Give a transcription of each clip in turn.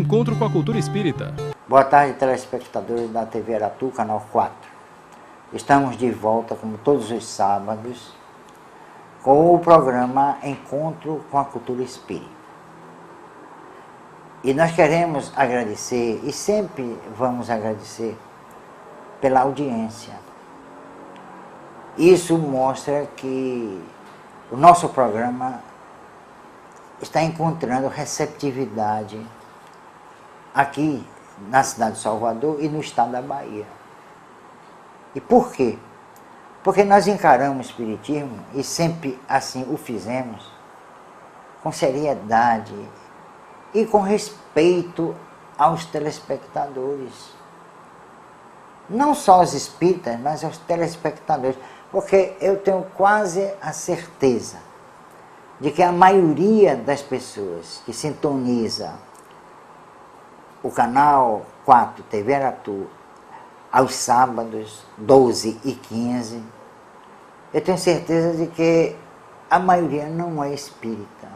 encontro com a cultura espírita. Boa tarde, telespectadores da TV Aratu, canal 4. Estamos de volta, como todos os sábados, com o programa Encontro com a Cultura Espírita. E nós queremos agradecer, e sempre vamos agradecer, pela audiência. Isso mostra que o nosso programa está encontrando receptividade aqui na cidade de Salvador e no estado da Bahia. E por quê? Porque nós encaramos o Espiritismo, e sempre assim o fizemos, com seriedade e com respeito aos telespectadores. Não só aos espíritas, mas aos telespectadores. Porque eu tenho quase a certeza de que a maioria das pessoas que sintoniza o canal 4 TV Aratu aos sábados, 12 e 15, eu tenho certeza de que a maioria não é espírita.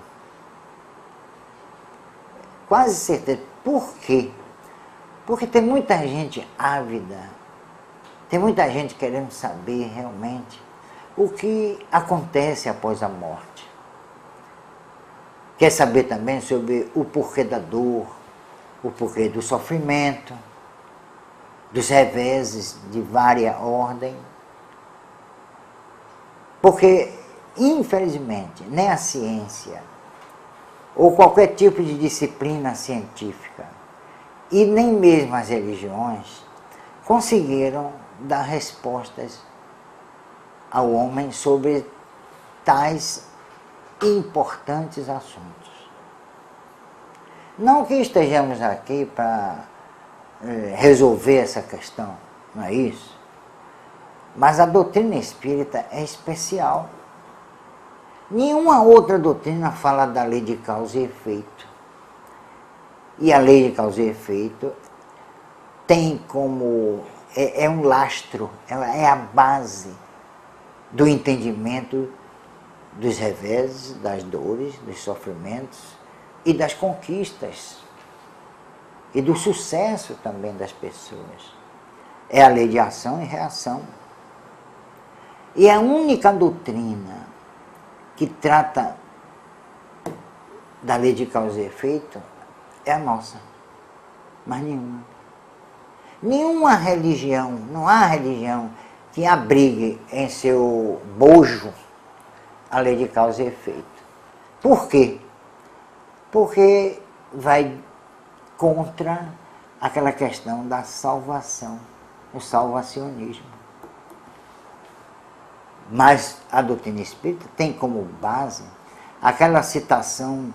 Quase certeza. Por quê? Porque tem muita gente ávida, tem muita gente querendo saber realmente o que acontece após a morte. Quer saber também sobre o porquê da dor, o porquê do sofrimento, dos reveses de várias ordem. Porque, infelizmente, nem a ciência, ou qualquer tipo de disciplina científica, e nem mesmo as religiões, conseguiram dar respostas ao homem sobre tais importantes assuntos. Não que estejamos aqui para resolver essa questão, não é isso? Mas a doutrina espírita é especial. Nenhuma outra doutrina fala da lei de causa e efeito. E a lei de causa e efeito tem como... é um lastro, ela é a base do entendimento dos reveses, das dores, dos sofrimentos e das conquistas e do sucesso também das pessoas. É a lei de ação e reação. E a única doutrina que trata da lei de causa e efeito é a nossa, mas nenhuma. Nenhuma religião, não há religião que abrigue em seu bojo a lei de causa e efeito. Por quê? Porque vai contra aquela questão da salvação, o salvacionismo. Mas a doutrina espírita tem como base aquela citação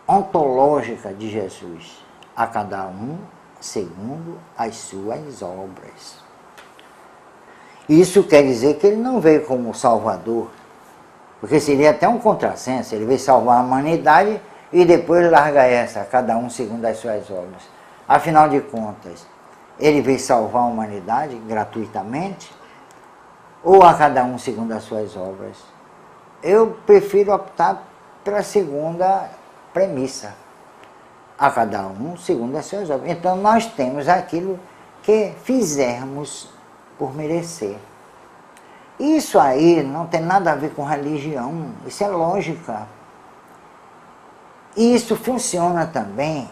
ontológica de Jesus: a cada um segundo as suas obras. Isso quer dizer que ele não veio como salvador, porque seria até um contrassenso. Ele veio salvar a humanidade e depois larga essa, cada um segundo as suas obras. Afinal de contas, ele veio salvar a humanidade gratuitamente, ou a cada um segundo as suas obras? Eu prefiro optar pela segunda premissa: a cada um segundo as suas obras. Então nós temos aquilo que fizermos por merecer. Isso aí não tem nada a ver com religião, isso é lógica. E isso funciona também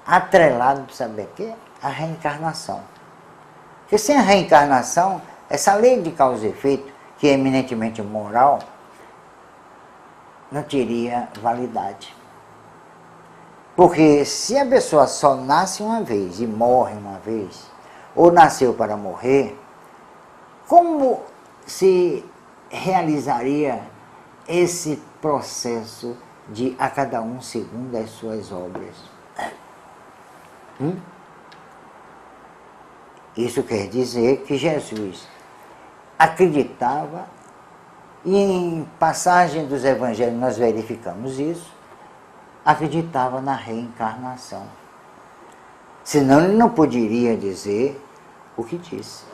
atrelado, sabe o quê? A reencarnação. Porque sem a reencarnação, essa lei de causa e efeito, que é eminentemente moral, não teria validade. Porque se a pessoa só nasce uma vez e morre uma vez, ou nasceu para morrer, como se realizaria esse processo de a cada um segundo as suas obras? Isso quer dizer que Jesus acreditava, e em passagem dos evangelhos nós verificamos isso, acreditava na reencarnação. Senão ele não poderia dizer o que disse.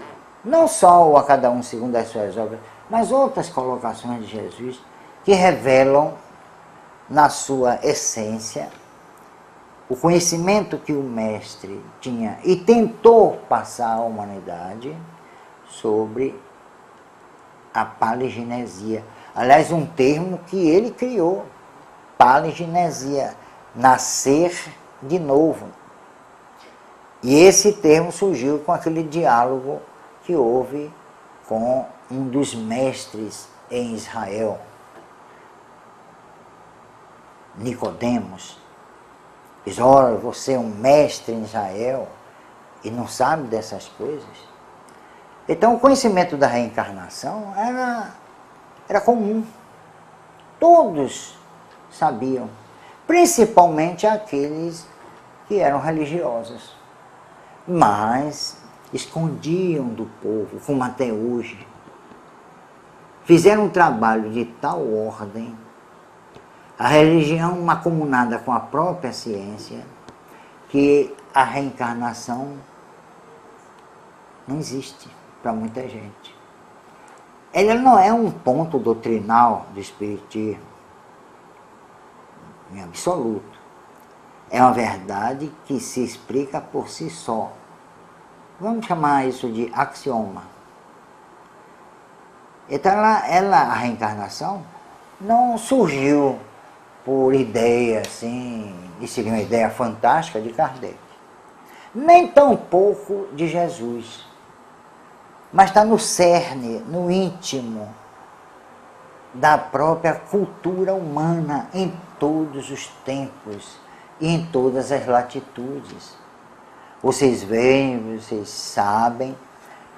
Não só o a cada um segundo as suas obras, mas outras colocações de Jesus que revelam na sua essência o conhecimento que o mestre tinha e tentou passar à humanidade sobre a paligenesia. Aliás, um termo que ele criou, paligenesia, nascer de novo. E esse termo surgiu com aquele diálogo que houve com um dos mestres em Israel, Nicodemos. Diz: olha, você é um mestre em Israel e não sabe dessas coisas. Então o conhecimento da reencarnação era comum. Todos sabiam, principalmente aqueles que eram religiosos, mas escondiam do povo, como até hoje. Fizeram um trabalho de tal ordem, a religião macumunada com a própria ciência, que a reencarnação não existe para muita gente. Ela não é um ponto doutrinal do espiritismo, em absoluto. É uma verdade que se explica por si só. Vamos chamar isso de axioma. Então a reencarnação não surgiu por ideia assim, e seria uma ideia fantástica de Kardec, nem tampouco de Jesus, mas está no cerne, no íntimo da própria cultura humana em todos os tempos e em todas as latitudes. Vocês veem, vocês sabem,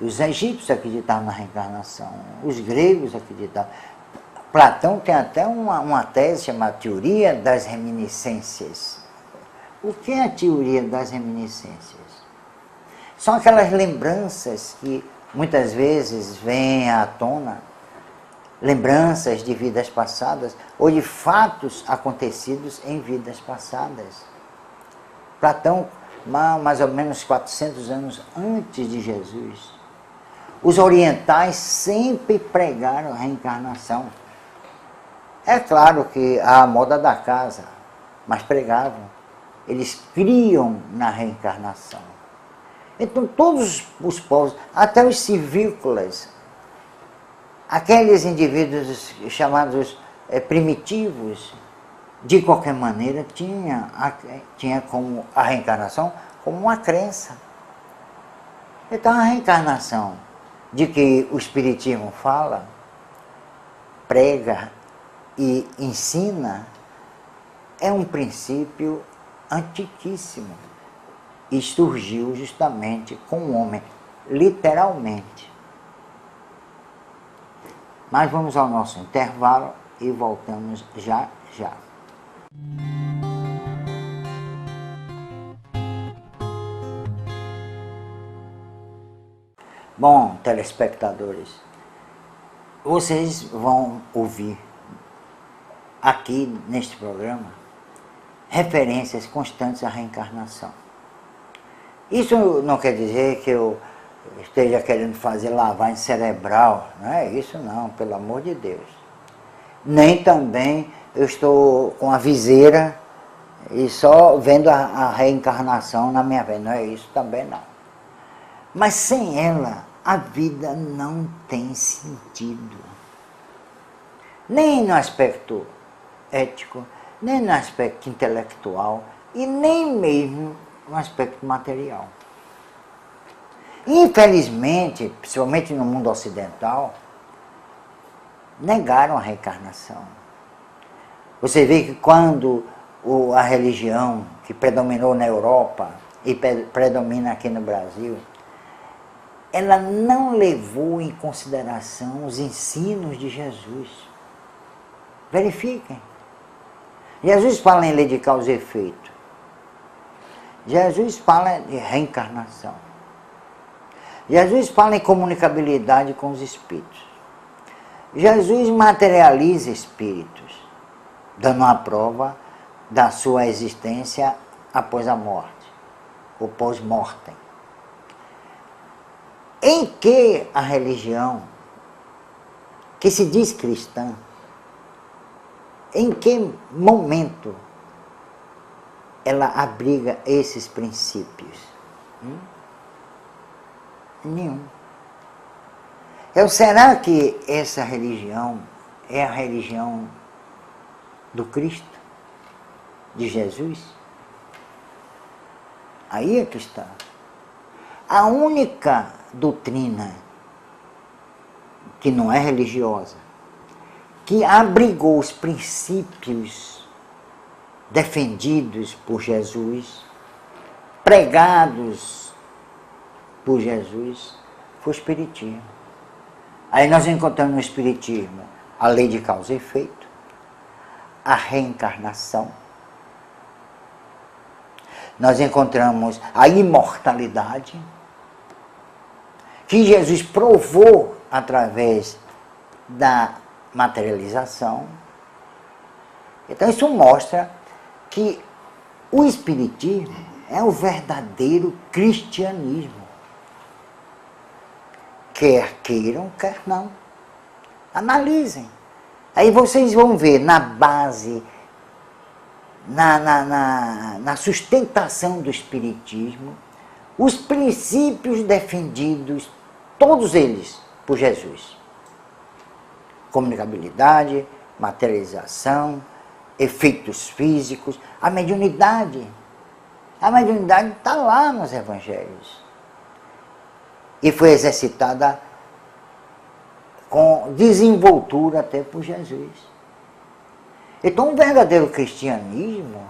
os egípcios acreditavam na reencarnação, os gregos acreditavam. Platão tem até uma tese chamada Teoria das Reminiscências. O que é a teoria das reminiscências? São aquelas lembranças que muitas vezes vêm à tona, lembranças de vidas passadas ou de fatos acontecidos em vidas passadas. Platão, mais ou menos 400 anos antes de Jesus, os orientais sempre pregaram a reencarnação. É claro que a moda da casa, mas pregavam. Eles criam na reencarnação. Então todos os povos, até os civícolas, aqueles indivíduos chamados primitivos, de qualquer maneira tinha como a reencarnação como uma crença. Então a reencarnação de que o espiritismo fala, prega e ensina é um princípio antiquíssimo e surgiu justamente com o homem, literalmente. Mas vamos ao nosso intervalo e voltamos já já. Bom, telespectadores, vocês vão ouvir aqui neste programa referências constantes à reencarnação. Isso não quer dizer que eu esteja querendo fazer lavagem cerebral, não é isso não, pelo amor de Deus. Nem também eu estou com a viseira e só vendo a reencarnação na minha vida, não é isso também não. Mas sem ela, a vida não tem sentido. Nem no aspecto ético, nem no aspecto intelectual e nem mesmo no aspecto material. Infelizmente, principalmente no mundo ocidental, negaram a reencarnação. Você vê que quando a religião que predominou na Europa e predomina aqui no Brasil, ela não levou em consideração os ensinos de Jesus. Verifiquem. Jesus fala em lei de causa e efeito. Jesus fala de reencarnação. Jesus fala em comunicabilidade com os espíritos. Jesus materializa espíritos, dando uma prova da sua existência após a morte, o pós-mortem. Em que a religião, que se diz cristã, em que momento ela abriga esses princípios? Nenhum. Será que essa religião é a religião do Cristo, de Jesus? Aí é que está. A única doutrina que não é religiosa, que abrigou os princípios defendidos por Jesus, pregados por Jesus, foi o Espiritismo. Aí nós encontramos no Espiritismo a lei de causa e efeito, a reencarnação, nós encontramos a imortalidade, que Jesus provou através da materialização. Então isso mostra que o Espiritismo é o verdadeiro cristianismo. Quer queiram, quer não. Analisem. Aí vocês vão ver na base, na sustentação do Espiritismo, os princípios defendidos, todos eles, por Jesus. Comunicabilidade, materialização, efeitos físicos, a mediunidade. A mediunidade está lá nos Evangelhos. E foi exercitada com desenvoltura até por Jesus. Então, o verdadeiro cristianismo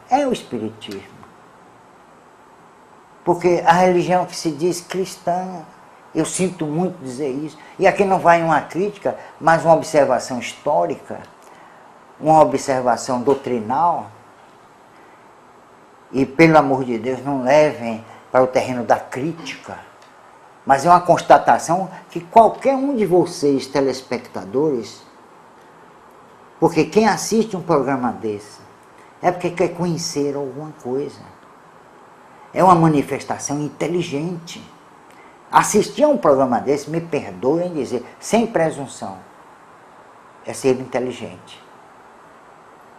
é o Espiritismo. Porque a religião que se diz cristã, eu sinto muito dizer isso, e aqui não vai uma crítica, mas uma observação histórica, uma observação doutrinal, e pelo amor de Deus, não levem para o terreno da crítica, mas é uma constatação que qualquer um de vocês, telespectadores, porque quem assiste um programa desse é porque quer conhecer alguma coisa. É uma manifestação inteligente. Assistir a um programa desse, me perdoem dizer, sem presunção, é ser inteligente.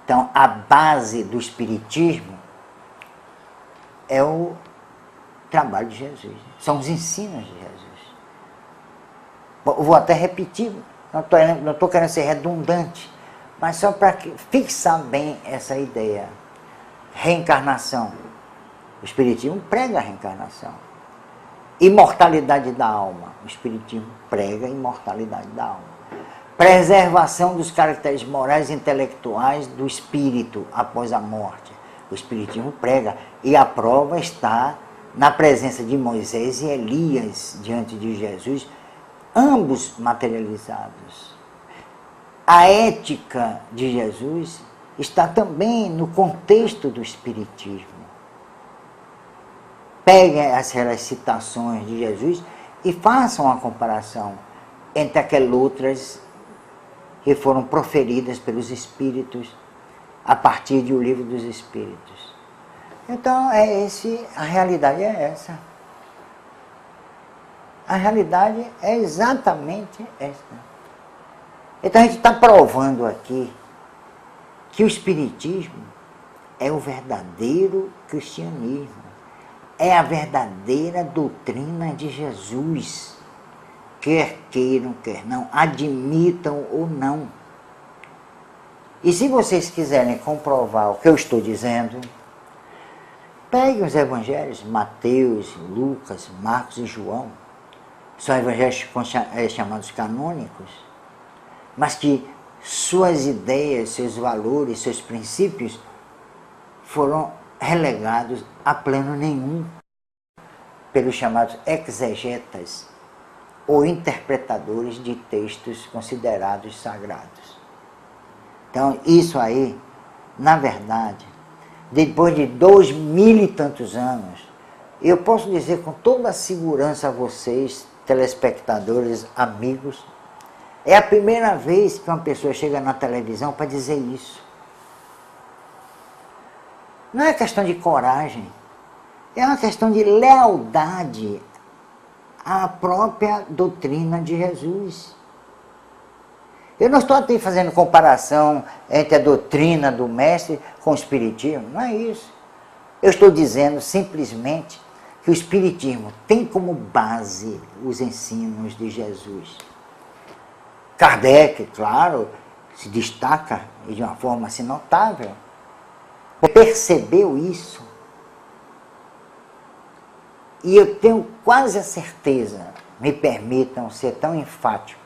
Então, a base do Espiritismo é o trabalho de Jesus. São os ensinos de Jesus. Vou até repetir, não estou querendo ser redundante, mas só para fixar bem essa ideia. Reencarnação. O Espiritismo prega a reencarnação. Imortalidade da alma. O Espiritismo prega a imortalidade da alma. Preservação dos caracteres morais e intelectuais do espírito após a morte. O Espiritismo prega. E a prova está na presença de Moisés e Elias diante de Jesus, ambos materializados. A ética de Jesus está também no contexto do Espiritismo. Peguem aquelas citações de Jesus e façam a comparação entre aquelas outras que foram proferidas pelos Espíritos a partir do Livro dos Espíritos. Então, a realidade é essa. A realidade é exatamente esta. Então, a gente está provando aqui que o Espiritismo é o verdadeiro cristianismo. É a verdadeira doutrina de Jesus. Quer queiram, quer não, admitam ou não. E se vocês quiserem comprovar o que eu estou dizendo, peguem os evangelhos, Mateus, Lucas, Marcos e João. São evangelhos chamados canônicos, mas que suas ideias, seus valores, seus princípios foram relegados a plano nenhum pelos chamados exegetas ou interpretadores de textos considerados sagrados. Então, isso aí, na verdade, depois de 2000 e tantos anos, eu posso dizer com toda a segurança a vocês, telespectadores, amigos, é a primeira vez que uma pessoa chega na televisão para dizer isso. Não é questão de coragem, é uma questão de lealdade à própria doutrina de Jesus. Eu não estou aqui fazendo comparação entre a doutrina do mestre com o espiritismo, não é isso. Eu estou dizendo simplesmente que o Espiritismo tem como base os ensinos de Jesus. Kardec, claro, se destaca e de uma forma assim notável, percebeu isso. E eu tenho quase a certeza, me permitam ser tão enfático,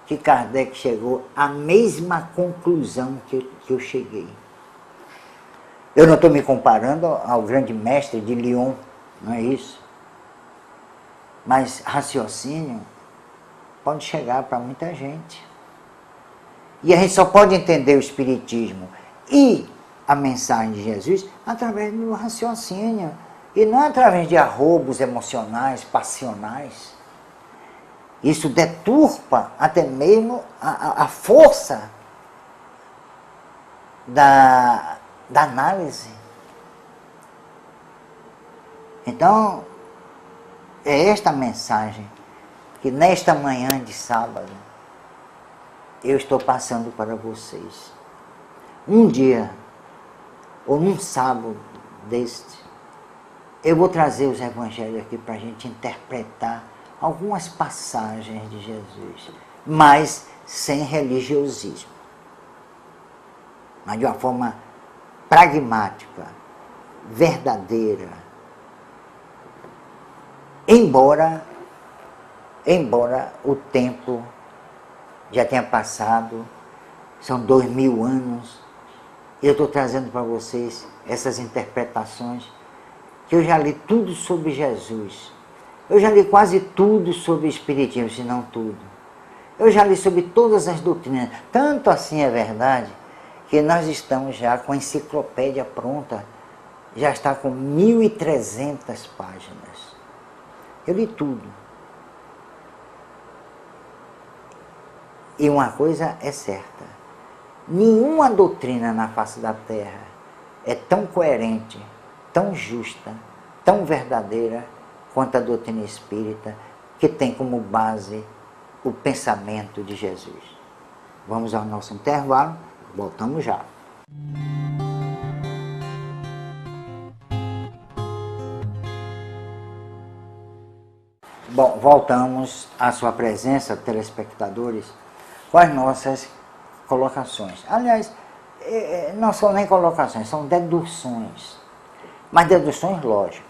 que Kardec chegou à mesma conclusão que eu cheguei. Eu não estou me comparando ao grande mestre de Lyon, não é isso? Mas raciocínio pode chegar para muita gente. E a gente só pode entender o Espiritismo e a mensagem de Jesus através do raciocínio, e não através de arroubos emocionais, passionais. Isso deturpa até mesmo a força da análise. Então, é esta mensagem que nesta manhã de sábado eu estou passando para vocês. Um dia, ou num sábado deste, eu vou trazer os evangelhos aqui para a gente interpretar algumas passagens de Jesus, mas sem religiosismo, mas de uma forma pragmática, verdadeira, embora o tempo já tenha passado, são 2000 anos, e eu estou trazendo para vocês essas interpretações, que eu já li tudo sobre Jesus, eu já li quase tudo sobre o Espiritismo, se não tudo. Eu já li sobre todas as doutrinas, tanto assim é verdade, que nós estamos já com a enciclopédia pronta, já está com 1.300 páginas. Eu li tudo. E uma coisa é certa, nenhuma doutrina na face da Terra é tão coerente, tão justa, tão verdadeira quanto a doutrina espírita, que tem como base o pensamento de Jesus. Vamos ao nosso intervalo, voltamos já. Bom, voltamos à sua presença, telespectadores, com as nossas colocações. Aliás, não são nem colocações, são deduções, mas deduções lógicas.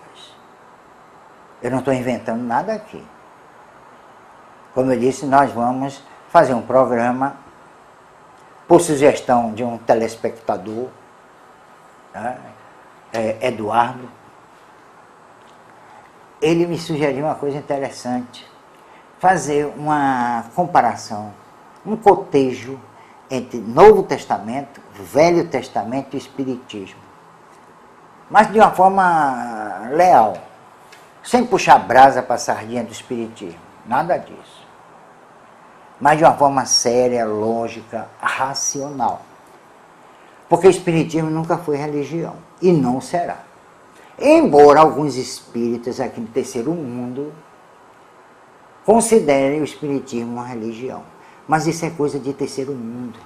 Eu não estou inventando nada aqui. Como eu disse, nós vamos fazer um programa por sugestão de um telespectador, né? Eduardo. Ele me sugeriu uma coisa interessante, fazer uma comparação, um cotejo entre Novo Testamento, Velho Testamento e Espiritismo, mas de uma forma leal, sem puxar brasa para a sardinha do Espiritismo, nada disso, mas de uma forma séria, lógica, racional, porque o Espiritismo nunca foi religião e não será. Embora alguns espíritas aqui no terceiro mundo considerem o Espiritismo uma religião, mas isso é coisa de terceiro mundo.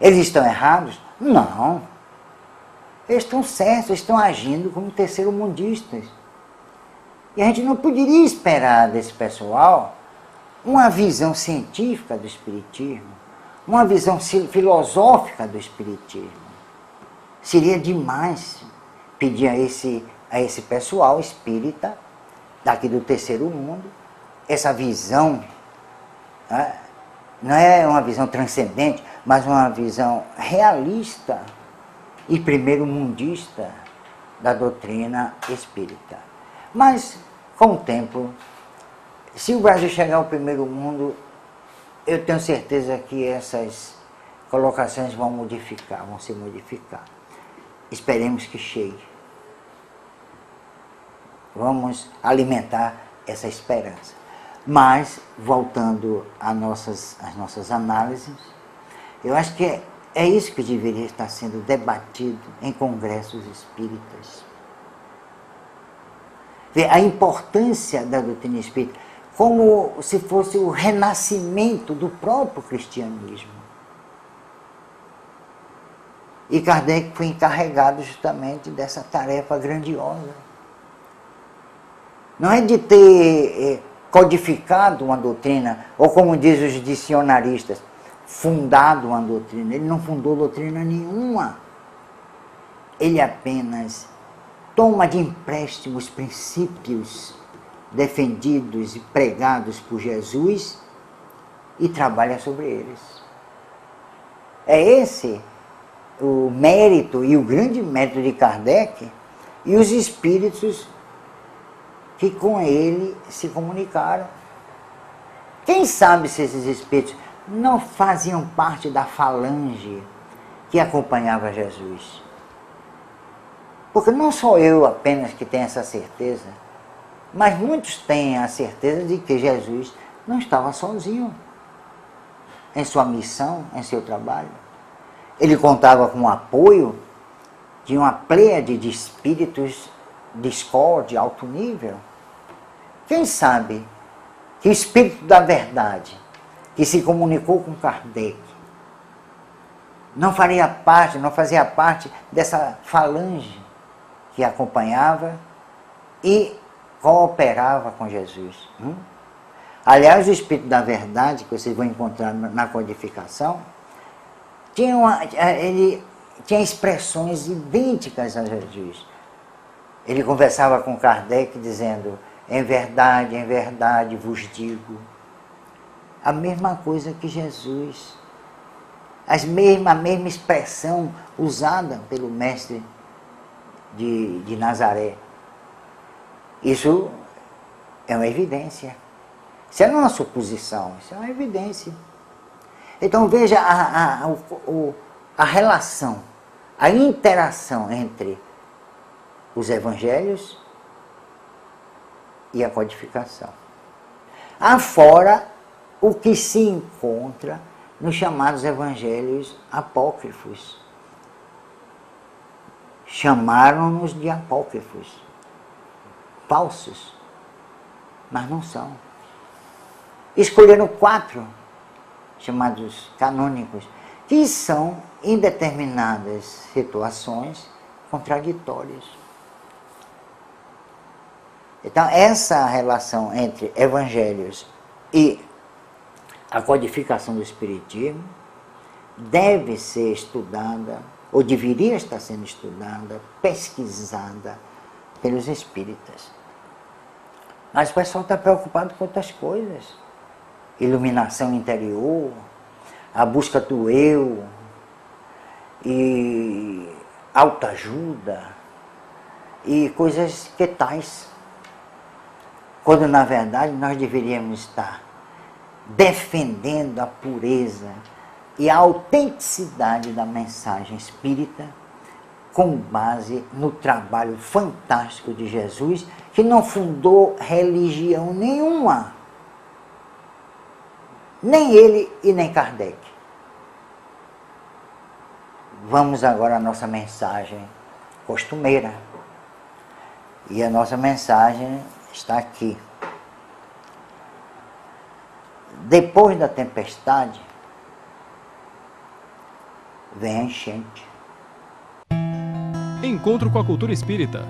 Eles estão errados? Não. Eles estão certos, eles estão agindo como terceiro mundistas. E a gente não poderia esperar desse pessoal uma visão científica do Espiritismo, uma visão filosófica do Espiritismo. Seria demais pedir a esse pessoal espírita, daqui do terceiro mundo, essa visão, né? Não é uma visão transcendente, mas uma visão realista e primeiro mundista da doutrina espírita. Mas, com o tempo, se o Brasil chegar ao primeiro mundo, eu tenho certeza que essas colocações vão se modificar. Esperemos que chegue. Vamos alimentar essa esperança. Mas, voltando às nossas análises, eu acho que é isso que deveria estar sendo debatido em congressos espíritas. Ver a importância da doutrina espírita como se fosse o renascimento do próprio cristianismo. E Kardec foi encarregado justamente dessa tarefa grandiosa. Não é de ter codificado uma doutrina, ou como dizem os dicionaristas, fundado uma doutrina. Ele não fundou doutrina nenhuma. Ele apenas toma de empréstimo os princípios defendidos e pregados por Jesus e trabalha sobre eles. É esse o mérito e o grande mérito de Kardec e os espíritos que com ele se comunicaram. Quem sabe se esses espíritos não faziam parte da falange que acompanhava Jesus? Porque não sou eu apenas que tenho essa certeza, mas muitos têm a certeza de que Jesus não estava sozinho em sua missão, em seu trabalho. Ele contava com o apoio de uma pleiade de espíritos de escola, de alto nível. Quem sabe que o espírito da verdade, que se comunicou com Kardec, não fazia parte dessa falange que acompanhava e cooperava com Jesus. Aliás, o espírito da verdade, que vocês vão encontrar na codificação, ele tinha expressões idênticas a Jesus. Ele conversava com Kardec dizendo: em verdade vos digo. A mesma coisa que Jesus. A mesma expressão usada pelo mestre de Nazaré. Isso é uma evidência. Isso não é uma suposição, isso é uma evidência. Então veja a relação, a interação entre os evangelhos e a codificação. Afora o que se encontra nos chamados evangelhos apócrifos. Chamaram-nos de apócrifos, falsos, mas não são. Escolheram 4 chamados canônicos, que são, em determinadas situações, contraditórios. Então, essa relação entre evangelhos e a codificação do Espiritismo deve ser estudada, ou deveria estar sendo estudada, pesquisada pelos espíritas. Mas o pessoal está preocupado com outras coisas. Iluminação interior, a busca do eu, e autoajuda, e coisas que tais. Quando na verdade nós deveríamos estar defendendo a pureza e a autenticidade da mensagem espírita, com base no trabalho fantástico de Jesus, que não fundou religião nenhuma. Nem ele e nem Kardec. Vamos agora à nossa mensagem costumeira. E a nossa mensagem está aqui. Depois da tempestade, vem a enchente. Encontro com a cultura espírita.